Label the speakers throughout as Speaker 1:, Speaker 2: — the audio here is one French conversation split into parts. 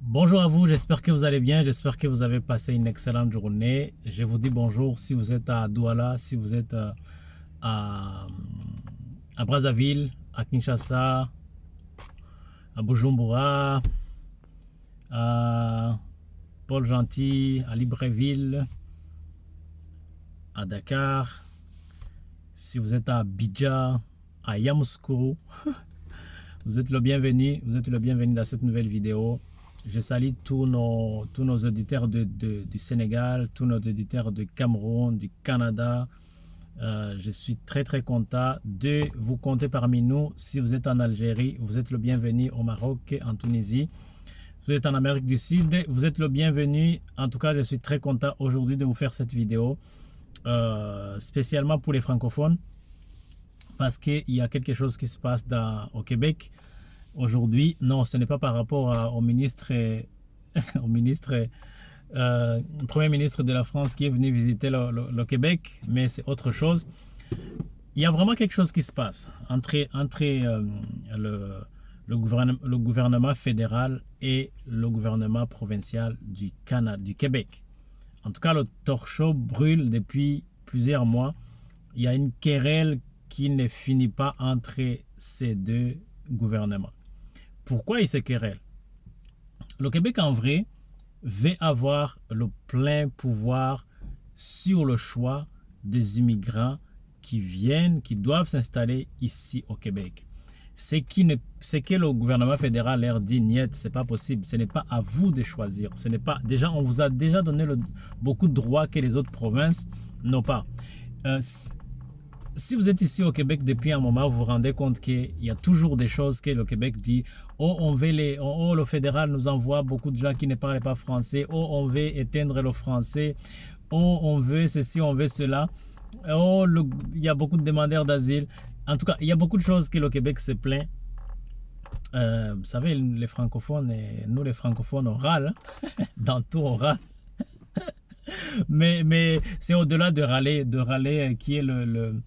Speaker 1: Bonjour à vous, j'espère que vous allez bien, j'espère que vous avez passé une excellente journée. Je vous dis bonjour si vous êtes à Douala, si vous êtes à, à Brazzaville, à Kinshasa, à Bujumbura, à Paul-Gentil, à Libreville, à Dakar, si vous êtes à Abidjan, à Yamoussoukro. Vous êtes le bienvenu dans cette nouvelle vidéo. Je salue tous nos auditeurs du Sénégal, tous nos auditeurs du Cameroun, du Canada. Je suis très content de vous compter parmi nous. Si vous êtes en Algérie, vous êtes le bienvenu au Maroc, en Tunisie. Si vous êtes en Amérique du Sud, vous êtes le bienvenu. En tout cas, je suis très content aujourd'hui de vous faire cette vidéo, spécialement pour les francophones, parce qu'il y a quelque chose qui se passe au Québec aujourd'hui. Non, ce n'est pas par rapport au ministre, au ministre, Premier ministre de la France qui est venu visiter le Québec, mais c'est autre chose. Il y a vraiment quelque chose qui se passe entre le gouvernement fédéral et le gouvernement provincial du Canada, du Québec. En tout cas, le torchon brûle depuis plusieurs mois. Il y a une querelle qui ne finit pas entre ces deux gouvernements. Pourquoi ils se querellent? Le Québec, en vrai, veut avoir le plein pouvoir sur le choix des immigrants qui viennent, qui doivent s'installer ici au Québec. Ce que le gouvernement fédéral leur dit, niet, c'est pas possible. Ce n'est pas à vous de choisir. Ce n'est pas, déjà, on vous a déjà donné beaucoup de droits que les autres provinces n'ont pas. Si vous êtes ici au Québec depuis un moment, vous vous rendez compte qu'il y a toujours des choses que le Québec dit. Oh, le fédéral nous envoie beaucoup de gens qui ne parlent pas français. Oh, on veut éteindre le français. Oh, on veut ceci, on veut cela. Oh, il y a beaucoup de demandeurs d'asile. En tout cas, il y a beaucoup de choses que le Québec se plaint. Vous savez, les francophones, nous les francophones, on râle. Dans tout, on râle. Mais c'est au-delà de râler qui est le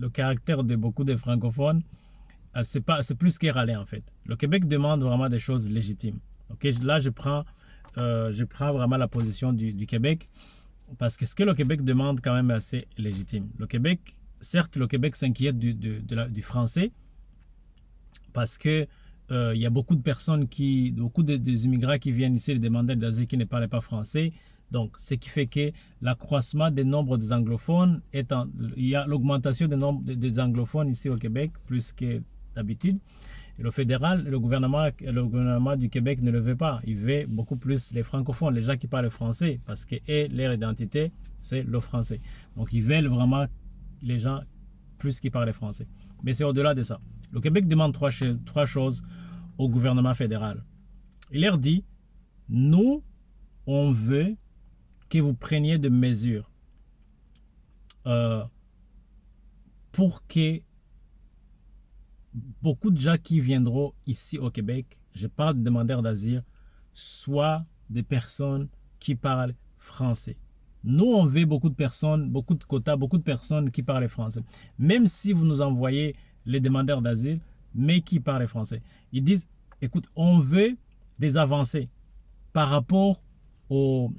Speaker 1: caractère de beaucoup de francophones. C'est plus que râler en fait. Le Québec demande vraiment des choses légitimes. Okay? Là, je prends vraiment la position du Québec parce que ce que le Québec demande quand même est assez légitime. Certes, le Québec s'inquiète du français parce que il y a beaucoup de personnes des immigrants qui viennent ici, les demandeurs d'asile qui ne parlent pas français. Donc, ce qui fait que l'accroissement des nombres des anglophones il y a l'augmentation des nombres des anglophones ici au Québec, plus que d'habitude. Et le fédéral, le gouvernement du Québec ne le veut pas. Il veut beaucoup plus les francophones, les gens qui parlent français, parce que leur identité, c'est le français. Donc, ils veulent vraiment les gens plus qui parlent français. Mais c'est au-delà de ça. Le Québec demande trois choses au gouvernement fédéral. Il leur dit, nous, on veut que vous preniez des mesures pour que beaucoup de gens qui viendront ici au Québec, je parle de demandeurs d'asile, soient des personnes qui parlent français. Nous, on veut beaucoup de personnes, beaucoup de quotas, beaucoup de personnes qui parlent français. Même si vous nous envoyez les demandeurs d'asile, mais qui parlent français. Ils disent, écoute, on veut des avancées par rapport au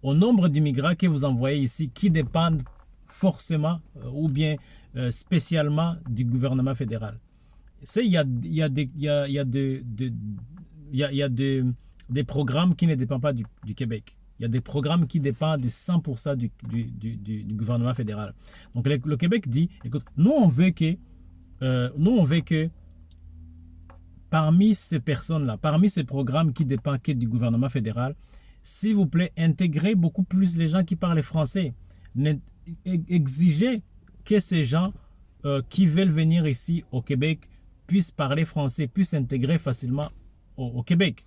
Speaker 1: nombre d'immigrants que vous envoyez ici qui dépendent forcément ou bien spécialement du gouvernement fédéral. Il y a des programmes qui ne dépendent pas du Québec. Il y a des programmes qui dépendent du 100% du gouvernement fédéral. Donc le Québec dit, écoute, nous on veut que parmi ces personnes-là, parmi ces programmes qui dépendent que du gouvernement fédéral, s'il vous plaît, intégrez beaucoup plus les gens qui parlent français. Exigez que ces gens qui veulent venir ici au Québec puissent parler français, puissent s'intégrer facilement au Québec.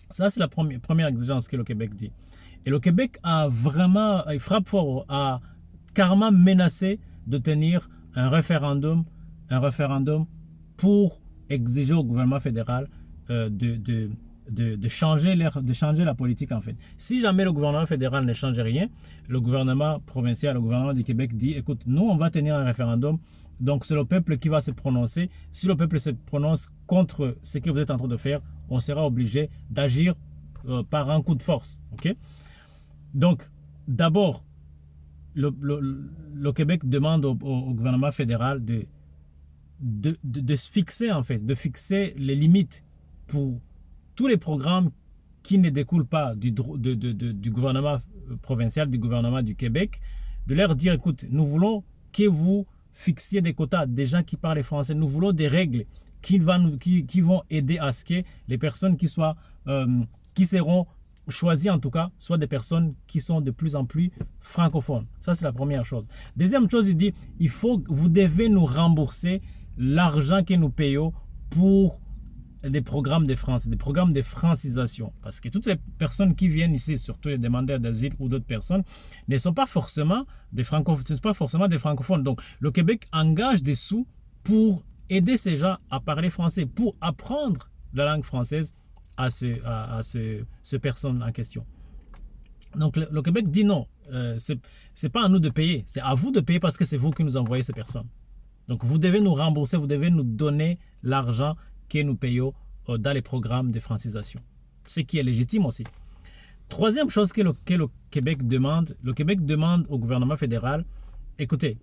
Speaker 1: Ça, c'est la première exigence que le Québec dit. Et le Québec il frappe fort, a carrément menacé de tenir un référendum pour exiger au gouvernement fédéral de changer la politique en fait. Si jamais le gouvernement fédéral ne change rien, le gouvernement provincial, le gouvernement du Québec dit, écoute, nous on va tenir un référendum, donc c'est le peuple qui va se prononcer. Si le peuple se prononce contre ce que vous êtes en train de faire, on sera obligé d'agir par un coup de force. Okay? Donc, d'abord, le Québec demande au gouvernement fédéral de se fixer en fait, de fixer les limites pour tous les programmes qui ne découlent pas du gouvernement provincial, du gouvernement du Québec, de leur dire, écoute, nous voulons que vous fixiez des quotas des gens qui parlent français, nous voulons des règles qui vont aider à ce que les personnes qui seront choisies en tout cas, soient des personnes qui sont de plus en plus francophones. Ça, c'est la première chose. Deuxième chose, il dit, vous devez nous rembourser l'argent que nous payons pour des programmes de France, des programmes de francisation. Parce que toutes les personnes qui viennent ici, surtout les demandeurs d'asile ou d'autres personnes, ne sont pas forcément des francophones. Donc, le Québec engage des sous pour aider ces gens à parler français, pour apprendre la langue française à ce personne en question. Donc, le Québec dit non, c'est pas à nous de payer, c'est à vous de payer parce que c'est vous qui nous envoyez ces personnes. Donc, vous devez nous rembourser, vous devez nous donner l'argent que nous payons dans les programmes de francisation. Ce qui est légitime aussi. Troisième chose que le Québec demande, au gouvernement fédéral, écoutez,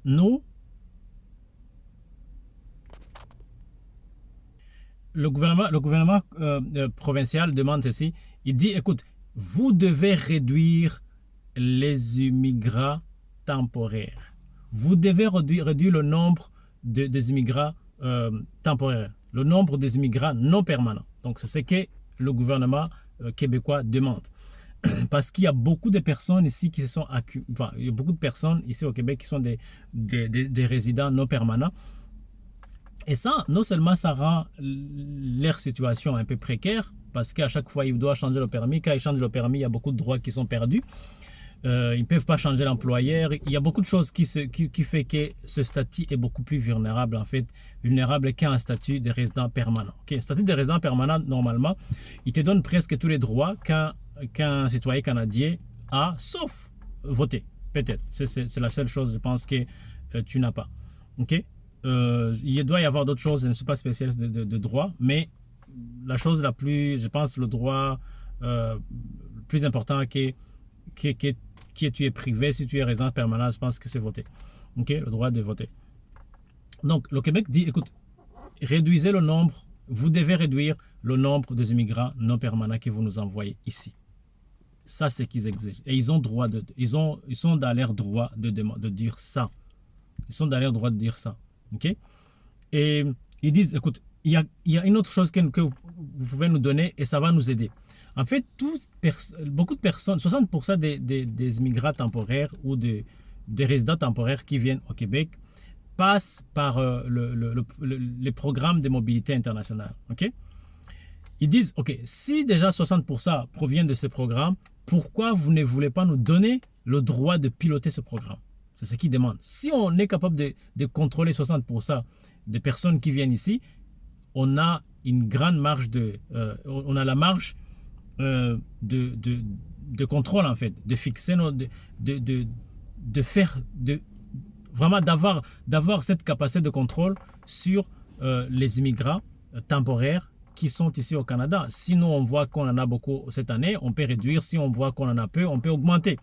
Speaker 1: le gouvernement provincial demande ceci, il dit, écoute, vous devez réduire les immigrants temporaires. Vous devez réduire le nombre des immigrants temporaires, le nombre des immigrants non permanents. Donc, c'est ce que le gouvernement québécois demande. Parce qu'il y a beaucoup de personnes ici il y a beaucoup de personnes ici au Québec qui sont des résidents non permanents. Et ça, non seulement ça rend leur situation un peu précaire, parce qu'à chaque fois, ils doivent changer le permis. Quand ils changent le permis, il y a beaucoup de droits qui sont perdus. Ils ne peuvent pas changer l'employeur. Il y a beaucoup de choses qui fait que ce statut est beaucoup plus vulnérable, en fait, qu'un statut de résident permanent. Un statut de résident permanent, normalement, il te donne presque tous les droits qu'un citoyen canadien a, sauf voter, peut-être. C'est la seule chose, je pense, que tu n'as pas. Il doit y avoir d'autres choses, je ne suis pas spécialiste de droit, mais la chose la plus, je pense, le droit le plus important que tu es privé, si tu es résident permanent, je pense que c'est voter. Le droit de voter. Donc, le Québec dit, écoute, vous devez réduire le nombre des immigrants non permanents que vous nous envoyez ici. Ça, c'est ce qu'ils exigent. Et ils ont droit ils sont dans leur droit de dire ça. Ils sont dans leur droit de dire ça. Et ils disent, écoute, il y a une autre chose que vous pouvez nous donner et ça va nous aider. En fait, beaucoup de personnes, 60% des immigrants temporaires ou des résidents temporaires qui viennent au Québec passent par les programmes de mobilité internationale. Ils disent, si déjà 60% proviennent de ce programme, pourquoi vous ne voulez pas nous donner le droit de piloter ce programme? C'est ce qu'ils demandent. Si on est capable de contrôler 60% des personnes qui viennent ici, on a une grande marge on a la marge de contrôle, en fait, de fixer vraiment d'avoir cette capacité de contrôle sur les immigrants temporaires qui sont ici au Canada. Si nous, on voit qu'on en a beaucoup cette année, on peut réduire. Si on voit qu'on en a peu, on peut augmenter.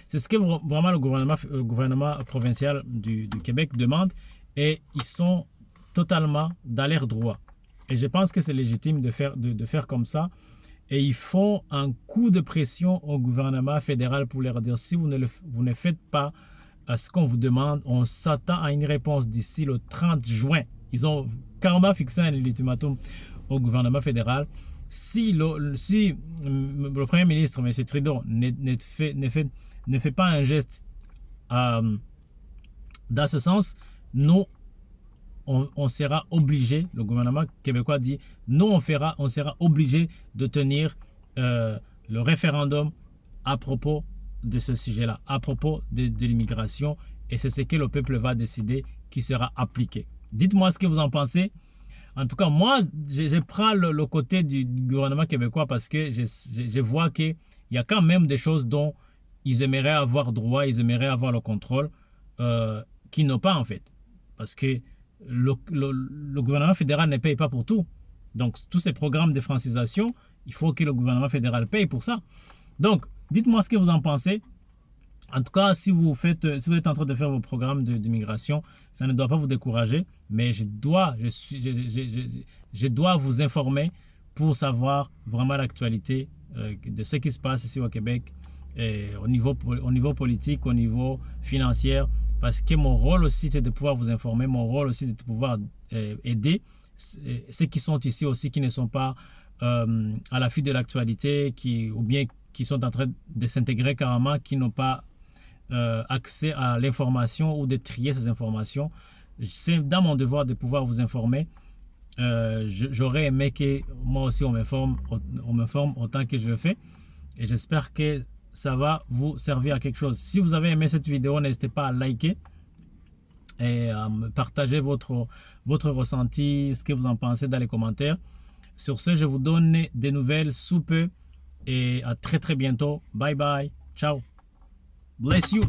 Speaker 1: C'est ce que vraiment le gouvernement provincial du Québec demande et ils sont totalement dans leur droit. Et je pense que c'est légitime de faire comme ça. Et ils font un coup de pression au gouvernement fédéral pour leur dire, si vous ne faites pas ce qu'on vous demande, on s'attend à une réponse d'ici le 30 juin. Ils ont carrément fixé un ultimatum au gouvernement fédéral. Si le Premier ministre, M. Trudeau, ne fait pas un geste dans ce sens, nous, on sera obligé, le gouvernement québécois dit, nous, on sera obligé de tenir le référendum à propos de ce sujet-là, à propos de l'immigration, et c'est ce que le peuple va décider qui sera appliqué. Dites-moi ce que vous en pensez. En tout cas, moi, je prends le côté du gouvernement québécois parce que je vois qu'il y a quand même des choses dont ils aimeraient avoir droit, ils aimeraient avoir le contrôle, qu'ils n'ont pas en fait. Parce que le gouvernement fédéral ne paye pas pour tout. Donc, tous ces programmes de francisation, il faut que le gouvernement fédéral paye pour ça. Donc, dites-moi ce que vous en pensez. En tout cas, si vous êtes en train de faire vos programmes de migration, ça ne doit pas vous décourager, mais je dois vous informer pour savoir vraiment l'actualité de ce qui se passe ici au Québec, au niveau politique, au niveau financier, parce que mon rôle aussi, c'est de pouvoir vous informer, mon rôle aussi, c'est de pouvoir aider ceux qui sont ici aussi, qui ne sont pas à l'affût de l'actualité, ou bien qui sont en train de s'intégrer carrément, qui n'ont pas accès à l'information ou de trier ces informations. C'est dans mon devoir de pouvoir vous informer. J'aurais aimé que moi aussi on m'informe autant que je le fais. Et j'espère que ça va vous servir à quelque chose. Si vous avez aimé cette vidéo, n'hésitez pas à liker et à me partager votre ressenti, ce que vous en pensez dans les commentaires. Sur ce, je vous donne des nouvelles sous peu et à très très bientôt. Bye bye. Ciao. Bless you.